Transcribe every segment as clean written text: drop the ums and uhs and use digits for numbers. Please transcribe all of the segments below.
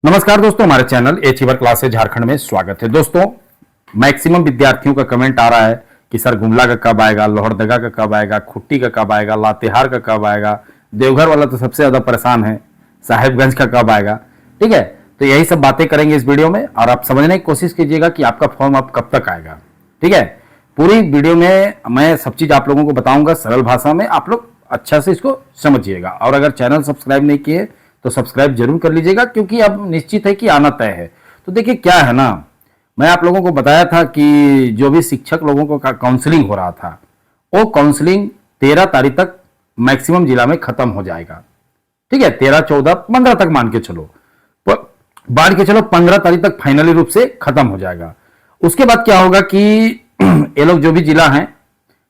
नमस्कार दोस्तों, हमारे चैनल एचीवर क्लासेस झारखंड में स्वागत है। दोस्तों, मैक्सिमम विद्यार्थियों का कमेंट आ रहा है कि सर गुमला का कब आएगा, लोहरदगा का कब आएगा, खुट्टी का कब आएगा, लातेहार का कब आएगा, देवघर वाला तो सबसे ज्यादा परेशान है, साहेबगंज का कब आएगा। ठीक है, तो यही सब बातें करेंगे इस वीडियो में और आप समझने की कोशिश कीजिएगा कि आपका फॉर्म अब कब तक आएगा। ठीक है, पूरी वीडियो में मैं सब चीज आप लोगों को बताऊंगा सरल भाषा में, आप लोग अच्छा से इसको समझिएगा। और अगर चैनल सब्सक्राइब नहीं किए तो सब्सक्राइब जरूर कर लीजिएगा, क्योंकि अब निश्चित है कि आना तय है। तो देखिए क्या है ना, मैं आप लोगों को बताया था कि जो भी शिक्षक लोगों को काउंसलिंग हो रहा था वो काउंसलिंग 13 तारीख तक मैक्सिमम जिला में खत्म हो जाएगा। ठीक है, 13, 14, 15 तक मान के चलो, 15 तारीख तक फाइनली रूप से खत्म हो जाएगा। उसके बाद क्या होगा कि ये लोग जो भी जिला हैं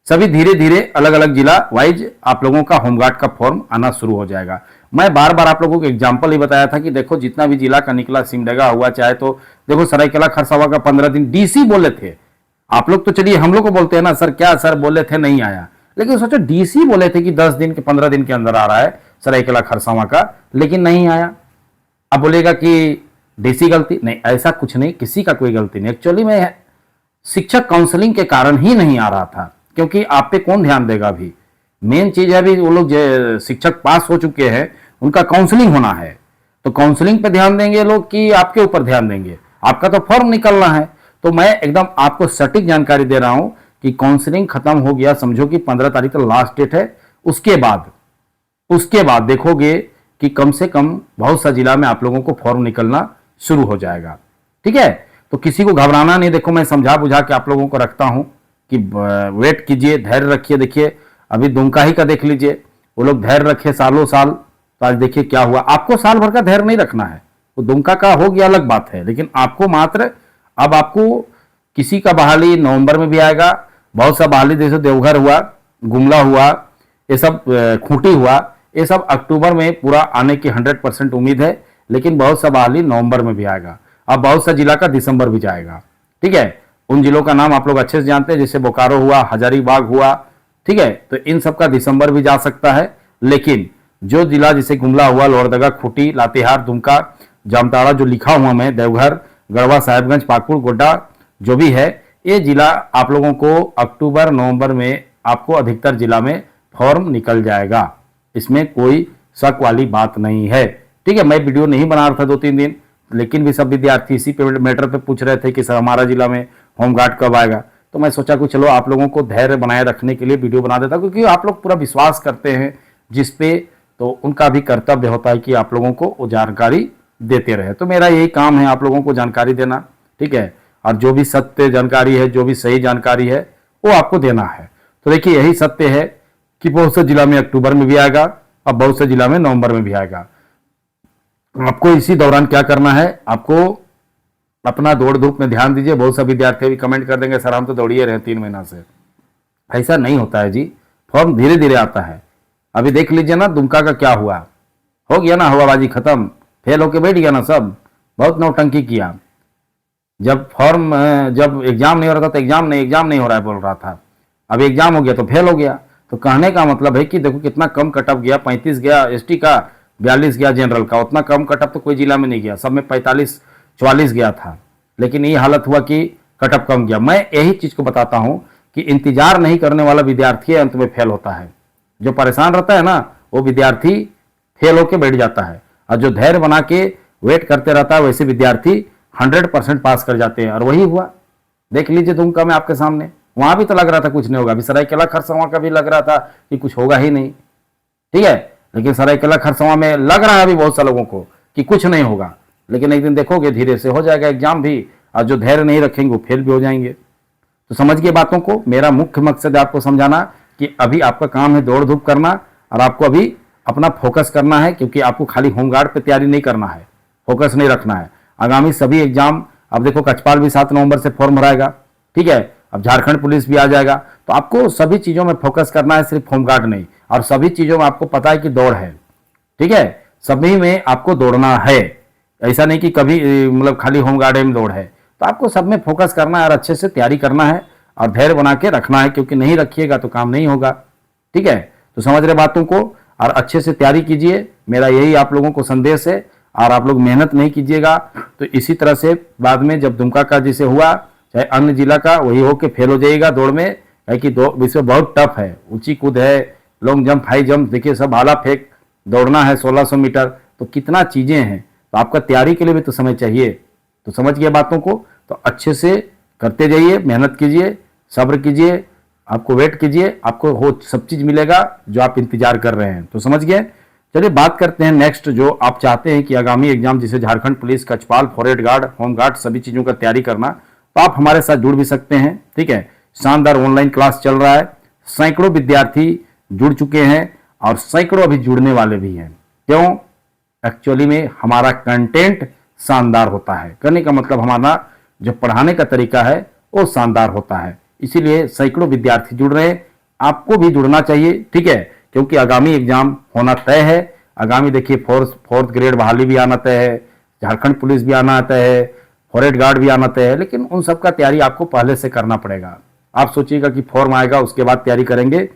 सभी धीरे धीरे अलग अलग जिला वाइज आप लोगों का होमगार्ड का फॉर्म आना शुरू हो जाएगा। मैं बार बार आप लोगों को एग्जांपल ही बताया था कि देखो जितना भी जिला का निकला, सिमडेगा हुआ, चाहे तो देखो सरायकेला खरसावा का 15 दिन डीसी बोले थे। आप लोग तो चलिए हम लोग को बोलते हैं ना सर, क्या सर बोले थे नहीं आया, लेकिन सोचो डीसी बोले थे कि 10 दिन के 15 दिन के अंदर आ रहा है सरायकेला खरसावा का, लेकिन नहीं आया। अब बोलेगा कि डीसी गलती, नहीं ऐसा कुछ नहीं, किसी का कोई गलती नहीं। एक्चुअली में शिक्षक काउंसलिंग के कारण ही नहीं आ रहा था, क्योंकि आप पे कौन ध्यान देगा। अभी मेन चीज है, अभी वो लोग शिक्षक पास हो चुके हैं, उनका काउंसलिंग होना है, तो काउंसलिंग पे ध्यान देंगे लोग कि आपके ऊपर ध्यान देंगे। आपका तो फॉर्म निकलना है। तो मैं एकदम आपको सटीक जानकारी दे रहा हूं कि काउंसलिंग खत्म हो गया, समझो कि 15 तारीख का लास्ट डेट है। उसके बाद देखोगे कि कम से कम बहुत सा जिला में आप लोगों को फॉर्म निकलना शुरू हो जाएगा। ठीक है, तो किसी को घबराना नहीं। देखो मैं समझा बुझा के आप लोगों को रखता हूं कि वेट कीजिए, धैर्य रखिए। देखिए अभी दुमका ही का देख लीजिए, वो लोग धैर्य रखे सालों साल, तो आज देखिए क्या हुआ। आपको साल भर का धैर्य नहीं रखना है, वो दुमका का हो गया अलग बात है, लेकिन आपको मात्र अब आपको किसी का बहाली नवंबर में भी आएगा, बहुत सा बहाली जैसे देवघर हुआ, गुमला हुआ, ये सब खूंटी हुआ, ये सब अक्टूबर में पूरा आने की 100% उम्मीद है, लेकिन बहुत सा बहाली नवंबर में भी आएगा। अब बहुत सा जिला का दिसंबर भी जाएगा। ठीक है, उन जिलों का नाम आप लोग अच्छे से जानते हैं, जैसे बोकारो हुआ, हजारीबाग हुआ। ठीक है, तो इन सब का दिसंबर भी जा सकता है, लेकिन जो जिला जैसे गुमला हुआ, लोहरदगा, खूंटी, लातेहार, दुमका, जामताड़ा जो लिखा हुआ मैं, देवघर, गढ़वा, साहेबगंज, पाकुड़, गोड्डा जो भी है, ये जिला आप लोगों को अक्टूबर नवंबर में आपको अधिकतर जिला में फॉर्म निकल जाएगा। इसमें कोई शक वाली बात नहीं है। ठीक है, मैं वीडियो नहीं बना रहा था 2-3 दिन, लेकिन भी सब विद्यार्थी इसी पे मैटर पे पूछ रहे थे कि सर हमारा जिला में होमगार्ड कब आएगा। तो मैं सोचा कि चलो आप लोगों को धैर्य बनाए रखने के लिए वीडियो बना देता, क्योंकि आप लोग पूरा विश्वास करते हैं जिस पे, तो उनका भी कर्तव्य होता है कि आप लोगों को वो जानकारी देते रहे। तो मेरा यही काम है आप लोगों को जानकारी देना। ठीक है, और जो भी सत्य जानकारी है, जो भी सही जानकारी है, वो आपको देना है। तो देखिए यही सत्य है कि बहुत से जिला में अक्टूबर में भी आएगा और बहुत से जिला में नवंबर में भी आएगा। आपको इसी दौरान क्या करना है, आपको अपना दौड़ धूप में ध्यान दीजिए। बहुत सा विद्यार्थी भी कमेंट कर देंगे सर हम तो दौड़िए रहे 3 महीना से। ऐसा नहीं होता है जी, फॉर्म धीरे धीरे आता है। अभी देख लीजिए ना दुमका का क्या हुआ, हो गया ना हवाबाजी खत्म, फेल होके बैठ गया ना सब, बहुत नौटंकी किया। जब एग्जाम नहीं हो रहा था तो एग्जाम नहीं हो रहा है बोल रहा था, अब एग्जाम हो गया तो फेल हो गया। तो कहने का मतलब है कि देखो कितना कम कटअप गया, 35 गया एसटी का, 42 गया जनरल का। उतना कम कटअप तो कोई जिला में नहीं गया, सब में 45-44 गया था, लेकिन ये हालत हुआ कि कटअप कम गया। मैं यही चीज को बताता हूं कि इंतजार नहीं करने वाला विद्यार्थी अंत में फेल होता है। जो परेशान रहता है ना वो विद्यार्थी फेल होकर बैठ जाता है, और जो धैर्य बना के वेट करते रहता है वैसे विद्यार्थी 100% पास कर जाते हैं। और वही हुआ, देख लीजिए दुमका में आपके सामने, वहां भी तो लग रहा था कुछ नहीं होगा। अभी सरायकेला खरसावा का भी लग रहा था कि कुछ होगा ही नहीं। ठीक है, लेकिन सरायकेला खरसावा में लग रहा है अभी बहुत सा लोगों को कि कुछ नहीं होगा, लेकिन एक दिन देखोगे धीरे से हो जाएगा एग्जाम भी, और जो धैर्य नहीं रखेंगे वो फेल भी हो जाएंगे। तो समझ गए बातों को। मेरा मुख्य मकसद है आपको समझाना कि अभी आपका काम है दौड़ धूप करना, और आपको अभी अपना फोकस करना है, क्योंकि आपको खाली होमगार्ड पे तैयारी नहीं करना है, फोकस नहीं रखना है। आगामी सभी एग्जाम, अब देखो कचपाल भी 7 नवंबर से फॉर्म भराएगा। ठीक है, अब झारखंड पुलिस भी आ जाएगा, तो आपको सभी चीजों में फोकस करना है, सिर्फ होमगार्ड नहीं। और सभी चीजों में आपको पता है कि दौड़ है। ठीक है, सभी में आपको दौड़ना है, ऐसा नहीं कि कभी मतलब खाली होमगार्ड में दौड़ है। तो आपको सब में फोकस करना है और अच्छे से तैयारी करना है और धैर्य बना के रखना है, क्योंकि नहीं रखिएगा तो काम नहीं होगा। ठीक है, तो समझ रहे बातों को, और अच्छे से तैयारी कीजिए। मेरा यही आप लोगों को संदेश है। और आप लोग मेहनत नहीं कीजिएगा तो इसी तरह से बाद में जब दुमका का जैसे हुआ चाहे अन्य जिला का वही हो के फेल हो जाइएगा दौड़ में, है कि दो विषय बहुत टफ है, ऊंची कूद है, लॉन्ग जंप, हाई जंप, देखिए सब भाला फेंक, दौड़ना है 1600 मीटर, तो कितना चीजें हैं। तो आपका तैयारी के लिए भी तो समय चाहिए। तो समझ गए बातों को, तो अच्छे से करते जाइए, मेहनत कीजिए, सब्र कीजिए, आपको वेट कीजिए, आपको हो सब चीज मिलेगा जो आप इंतजार कर रहे हैं। तो समझ गए। चलिए बात करते हैं नेक्स्ट, जो आप चाहते हैं कि आगामी एग्जाम जैसे झारखंड पुलिस, कछपाल, फॉरेस्ट गार्ड, होमगार्ड सभी चीजों का तैयारी करना, तो आप हमारे साथ जुड़ भी सकते हैं। ठीक है, शानदार ऑनलाइन क्लास चल रहा है, सैकड़ों विद्यार्थी जुड़ चुके हैं और सैकड़ों अभी जुड़ने वाले भी हैं। क्यों? एक्चुअली में हमारा कंटेंट शानदार होता है, करने का मतलब हमारा जो पढ़ाने का तरीका है वो शानदार होता है, इसीलिए सैकड़ों विद्यार्थी जुड़ रहे हैं। आपको भी जुड़ना चाहिए, ठीक है, क्योंकि आगामी एग्जाम होना तय है। आगामी देखिए फोर्थ ग्रेड बहाली भी आना तय है, झारखंड पुलिस भी आना तय है, फॉरेस्ट गार्ड भी आना तय है, लेकिन उन सबका तैयारी आपको पहले से करना पड़ेगा। आप सोचिएगा कि फॉर्म आएगा उसके बाद तैयारी करेंगे,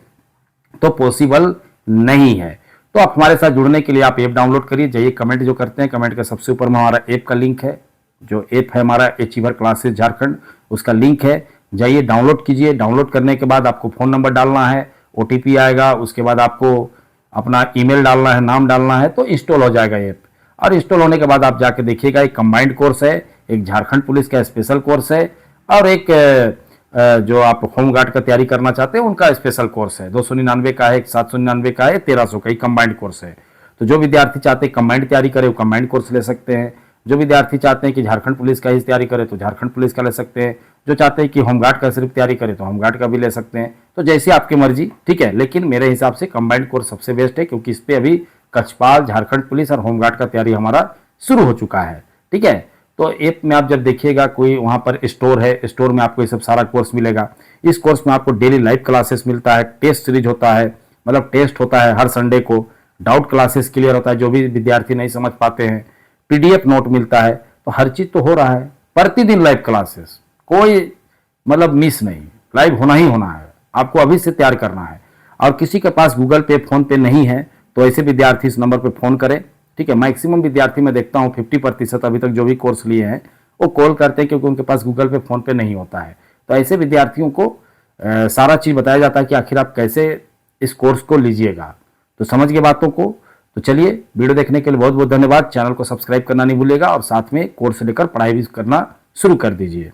तो पॉसिबल नहीं है। तो आप हमारे साथ जुड़ने के लिए आप ऐप डाउनलोड करिए, जाइए कमेंट जो करते हैं, कमेंट के सबसे ऊपर में हमारा ऐप का लिंक है, जो ऐप है हमारा अचीवर क्लासेस झारखंड, उसका लिंक है, जाइए डाउनलोड कीजिए। डाउनलोड करने के बाद आपको फ़ोन नंबर डालना है, OTP आएगा, उसके बाद आपको अपना ईमेल डालना है, नाम डालना है, तो इंस्टॉल हो जाएगा ऐप। और इंस्टॉल होने के बाद आप जाके देखिएगा, एक कंबाइंड कोर्स है, एक झारखंड पुलिस का स्पेशल कोर्स है, और एक जो आप होमगार्ड का तैयारी करना चाहते हैं उनका स्पेशल कोर्स है। 299 का है, एक 799 का है, 1300 का, कंबाइंड कोर्स है। तो जो विद्यार्थी चाहते हैं कंबाइंड तैयारी करें वो कंबाइंड कोर्स ले सकते हैं, जो विद्यार्थी चाहते हैं कि झारखंड पुलिस का ही तैयारी करें तो झारखंड पुलिस का ले सकते हैं, जो चाहते हैं कि होमगार्ड का सिर्फ तैयारी करें तो होमगार्ड का भी ले सकते हैं। तो जैसे आपकी मर्जी, ठीक है, लेकिन मेरे हिसाब से कंबाइंड कोर्स सबसे बेस्ट है, क्योंकि इस पर अभी कछपाल, झारखंड पुलिस और होमगार्ड का तैयारी हमारा शुरू हो चुका है। ठीक है, तो ऐप में आप जब देखिएगा कोई वहाँ पर स्टोर है, स्टोर में आपको ये सब सारा कोर्स मिलेगा। इस कोर्स में आपको डेली लाइव क्लासेस मिलता है, टेस्ट सीरीज होता है, मतलब टेस्ट होता है हर संडे को, डाउट क्लासेस क्लियर होता है जो भी विद्यार्थी नहीं समझ पाते हैं, PDF नोट मिलता है। तो हर चीज़ तो हो रहा है, प्रतिदिन लाइव क्लासेस, कोई मतलब मिस नहीं, लाइव होना ही होना है, आपको अभी से तैयार करना है। और किसी के पास गूगल पे, फोन पे नहीं है तो ऐसे विद्यार्थी इस नंबर पे फ़ोन करें। ठीक है, मैक्सिमम विद्यार्थी मैं देखता हूँ 50% अभी तक जो भी कोर्स लिए हैं वो कॉल करते हैं, क्योंकि उनके पास गूगल पे, फोन पे नहीं होता है। तो ऐसे विद्यार्थियों को सारा चीज़ बताया जाता है कि आखिर आप कैसे इस कोर्स को लीजिएगा। तो समझ गए बातों को। तो चलिए, वीडियो देखने के लिए बहुत बहुत धन्यवाद। चैनल को सब्सक्राइब करना नहीं भूलिएगा और साथ में कोर्स लेकर पढ़ाई भी करना शुरू कर दीजिए।